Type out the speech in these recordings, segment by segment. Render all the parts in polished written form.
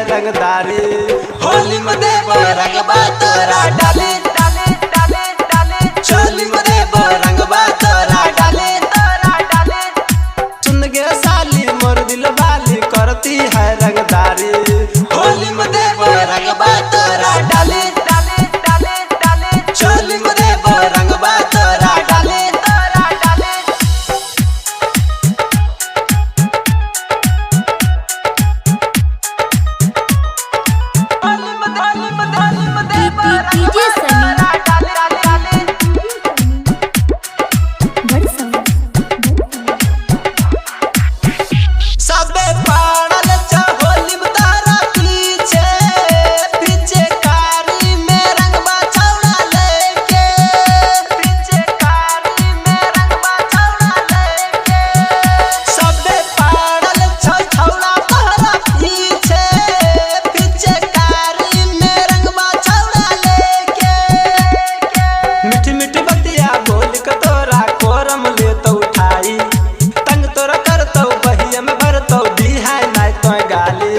रंगदारी। होली में देव रंगबा तोरा डाले डाले डाले डाले, चोली में देव रंगबा तोरा डाले तोरा डाले। सुन गे साली मोर दिल वाली करती है रंगदारी। होली में देव रंगबा तोरा डाले डाले डाले डाले, चोली में देव रंगबा तोरा डाले तोरा डाले। सबे पाड़ल छ होली में तारा पीछे, पीछे कारी में रंगबा छौड़ा लेके, पीछे कारी में रंगबा छौड़ा लेके। सबे पाड़ल छ छौड़ा तारा पीछे, पीछे कारी में रंगबा छौड़ा लेके। मीठी मीठी बतिया बोल के तोरा कोरम ले तो उठाई, तंग तोरा करतौ बहिया में भरतौ दी है नाय तो गाली।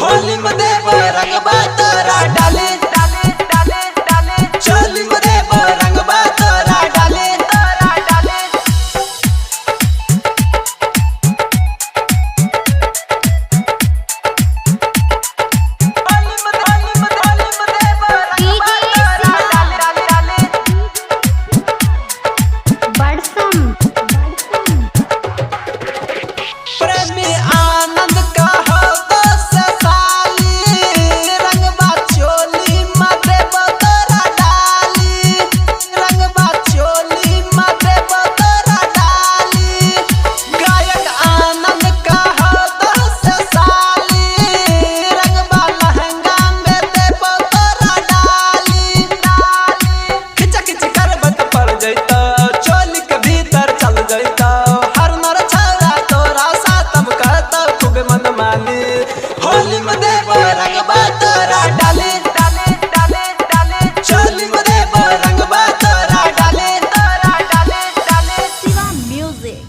होली में देव रंगबा तोरा डाले डाले डाले डाले, चोली में देव रंगबा तोरा डाले तोरा डाले। प्रेमी आनंद का हो तो से साली, रंगबा चोली में देव तोरा डाली, रंगबा चोली में देव तोरा डाली। गायक आनंद का हो तो से साली, रंगबा लहंगा में देव तोरा डाली डाली। खिचा खिच करबत पड़ जइतो, चोली के भीतर चल जइतो, हर नर छौड़ा तोरा सातम कहतो खूब मन मानी। होली में देव रंगबा तोरा डाले डाले डाले डाले, चोली में देव रंगबा तोरा डाले तोरा डाले डाले। शिवा म्यूजिक।